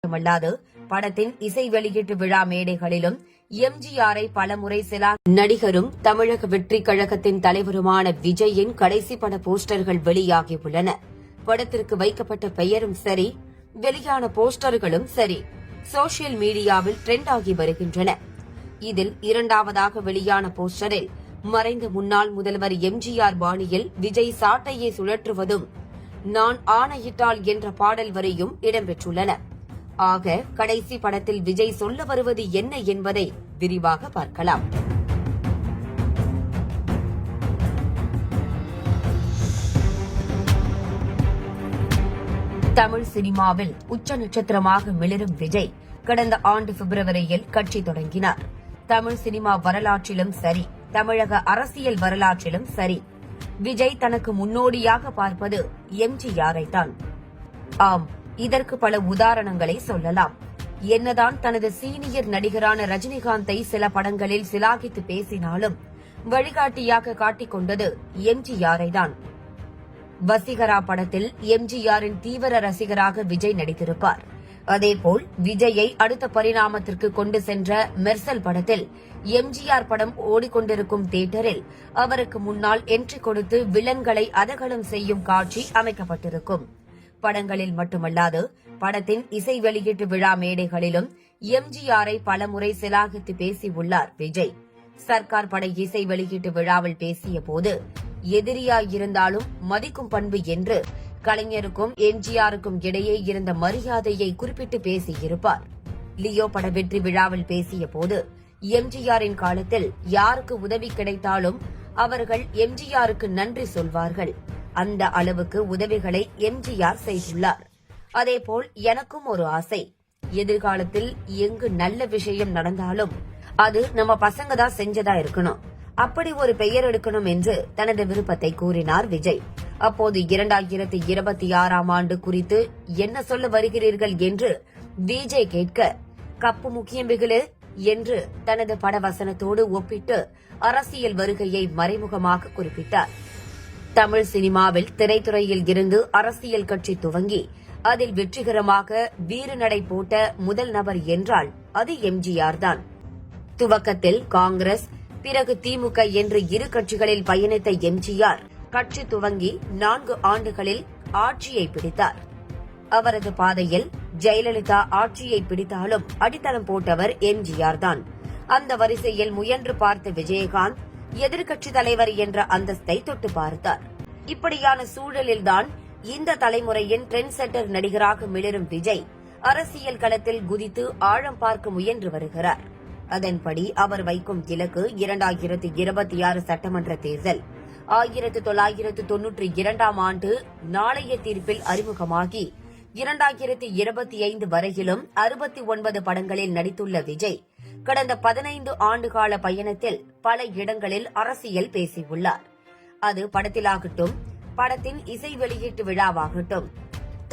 மட்டுமல்லாது படத்தின் இசை வெளியீட்டு விழா மேடைகளிலும் எம்ஜிஆரை பலமுறை நடிகரும் தமிழக வெற்றி கழகத்தின் தலைவருமான விஜயின் கடைசி பட போஸ்டர்கள் வெளியாகியுள்ளன. படத்திற்கு வைக்கப்பட்ட பெயரும் சரி, வெளியான போஸ்டர்களும் சரி, சோசியல் மீடியாவில் ட்ரெண்ட் ஆகி வருகின்றன. இதில் இரண்டாவதாக வெளியான போஸ்டரில் மறைந்த முன்னாள் முதல்வர் எம்ஜிஆர் பாணியில் விஜய் சாட்டையை சுழற்றுவதும், நான் ஆணையிட்டால் என்ற பாடல் வரியும் இடம்பெற்றுள்ளன. ஆக கடைசி படத்தில் விஜய் சொல்ல வருவது என்ன என்பதை விரிவாக பார்க்கலாம். தமிழ் சினிமாவில் உச்ச நட்சத்திரமாக மிளிரும் விஜய் கடந்த ஆண்டு பிப்ரவரியில் கட்சி தொடங்கினார். தமிழ் சினிமா வரலாற்றிலும் சரி, தமிழக அரசியல் வரலாற்றிலும் சரி, விஜய் தனக்கு முன்னோடியாக பார்ப்பது எம்ஜிஆரைத்தான். ஆம், இதற்கு பல உதாரணங்களை சொல்லலாம். என்னதான் தனது சீனியர் நடிகரான ரஜினிகாந்தை சில படங்களில் சிலாகித்து பேசினாலும் வழிகாட்டியாக காட்டிக் கொண்டது எம்ஜிஆரைதான். வசீகரா படத்தில் எம்ஜிஆரின் தீவிர ரசிகராக விஜய் நடித்திருப்பார். அதேபோல் விஜயை அடுத்த பரிணாமத்திற்கு கொண்டு சென்ற மெர்சல் படத்தில் எம்ஜிஆர் படம் ஓடிக்கொண்டிருக்கும் தியேட்டரில் அவருக்கு முன்னால் என்ட்ரி கொடுத்து வில்லன்களை அதகலம் செய்யும் காட்சி அமைக்கப்பட்டிருக்கும். படங்களில் மட்டுமல்லாது படத்தின் இசை வெளியீட்டு விழா மேடைகளிலும் எம்ஜிஆரை பலமுறை சிலாகித்து பேசியுள்ளார் விஜய். சர்க்கார் பட இசை வெளியீட்டு விழாவில் பேசிய போது, எதிரியாயிருந்தாலும் மதிக்கும் பண்பு என்று கலைஞருக்கும் எம்ஜிஆருக்கும் இடையே இருந்த மரியாதையை குறிப்பிட்டு பேசியிருப்பார். லியோ பட வெற்றி விழாவில் பேசிய போது, எம்ஜிஆரின் காலத்தில் யாருக்கு உதவி கிடைத்தாலும் அவர்கள் எம்ஜிஆருக்கு நன்றி சொல்வார்கள். அந்த அளவுக்கு உதவிகளை எம்ஜிஆர் செய்துள்ளார். அதேபோல் எனக்கும் ஒரு ஆசை, எதிர்காலத்தில் எங்கு நல்ல விஷயம் நடந்தாலும் அது நம்ம பசங்க தான் செஞ்சதா இருக்கணும், அப்படி ஒரு பெயர் எடுக்கணும் என்று தனது விருப்பத்தை கூறினார் விஜய். அப்போது 2026ஆம் ஆண்டு குறித்து என்ன சொல்ல வருகிறீர்கள் என்று விஜய் கேட்க, கப்பு முக்கியம் பிகிலு என்று தனது படவசனத்தோடு ஒப்பிட்டு அரசியல் வருகையை மறைமுகமாக குறிப்பிட்டார். தமிழ் சினிமாவில் திரைத்துறையில் இருந்து அரசியல் கட்சி துவங்கி அதில் வெற்றிகரமாக வீறுநடை போட்ட முதல் நபர் என்றால் அது எம்ஜிஆர் தான். துவக்கத்தில் காங்கிரஸ், பிறகு திமுக என்று இரு கட்சிகளில் பயணித்த எம்ஜிஆர் கட்சி துவங்கி 4 ஆண்டுகளில் ஆட்சியை பிடித்தார். அவரது பாதையில் ஜெயலலிதா ஆட்சியை பிடித்தாலும் அடித்தளம் போட்டவர் எம்ஜிஆர் தான். அந்த வரிசையில் முயன்று பார்த்த விஜயகாந்த் எதிர்க்கட்சி தலைவர் என்ற அந்தஸ்தை தொட்டு பார்த்தார். இப்படியான சூழலில்தான் இந்த தலைமுறையின் ட்ரெண்ட் செட்டர் நடிகராக மிளிரும் விஜய் அரசியல் களத்தில் குதித்து ஆழம் பார்க்க முயன்று வருகிறார். அதன்படி அவர் வைக்கும் இலக்கு 2026 சட்டமன்ற தேர்தல். 1992ஆம் ஆண்டு நாளைய தீர்ப்பில் அறிமுகமாகி 2025 வரையிலும் 69 படங்களில் நடித்துள்ள விஜய் கடந்த 15 ஆண்டுகால பயணத்தில் பல இடங்களில் அரசியல் பேசியுள்ளார். அது படத்திலாகட்டும், படத்தின் இசை வெளியீட்டு விழாவாகட்டும்,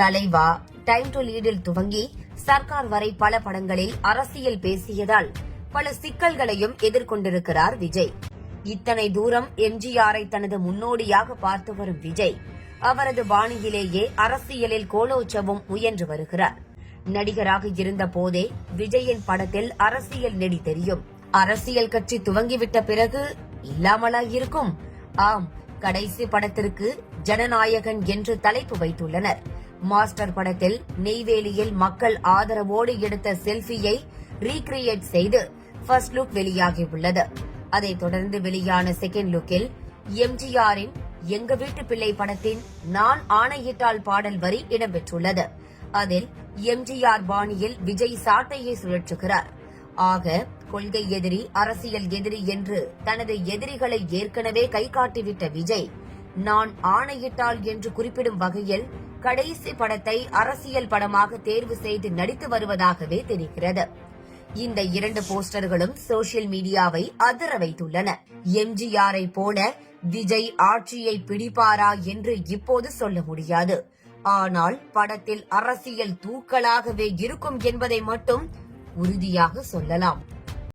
தலைவா, டைம் டு லீடில் துவங்கி சர்க்கார் வரை பல படங்களில் அரசியல் பேசியதால் பல சிக்கல்களையும் எதிர்கொண்டிருக்கிறார் விஜய். இத்தனை தூரம் எம்ஜிஆரை தனது முன்னோடியாக பார்த்து வரும் விஜய் அவரது பாணியிலேயே அரசியலில் கோலோச்சவும் முயன்று வருகிறார். நடிகராக இருந்த போதே விஜயின் படத்தில் அரசியல் நெடி தெரியும். அரசியல் கட்சி துவங்கிவிட்ட பிறகு இல்லாமலா இருக்கும்? ஆம், கடைசி படத்திற்கு ஜனநாயகன் என்று தலைப்பு வைத்துள்ளனர். மாஸ்டர் படத்தில் நெய்வேலியில் மக்கள் ஆதரவோடு எடுத்த செல்ஃபியை ரீக்ரியேட் செய்து ஃபர்ஸ்ட் லுக் வெளியாகியுள்ளது. அதைத் தொடர்ந்து வெளியான செகண்ட் லுக்கில் எம்ஜிஆரின் எங்க வீட்டு பிள்ளை படத்தின் நான் ஆணையிட்டால் பாடல் வரி இடம்பெற்றுள்ளது. அதில் எம்ஜிஆர் பாணியில் விஜய் சாட்டையை சுழற்றுகிறார். ஆக கொள்கை எதிரி, அரசியல் எதிரி என்று தனது எதிரிகளை ஏற்கனவே கை காட்டிவிட்ட விஜய் நான் ஆணையிட்டால் என்று குறிப்பிடும் வகையில் கடைசி படத்தை அரசியல் படமாக தேர்வு செய்து நடித்து வருவதாகவே தெரிகிறது. இந்த 2 போஸ்டர்களும் சோசியல் மீடியாவை அதிர வைத்துள்ளன. எம்ஜிஆரை போல விஜய் ஆட்சியை பிடிப்பாரா என்று இப்போது சொல்ல முடியாது. ஆனால் படத்தில் அரசியல் தூக்கலாகவே இருக்கும் என்பதை மட்டும் உறுதியாக சொல்லலாம்.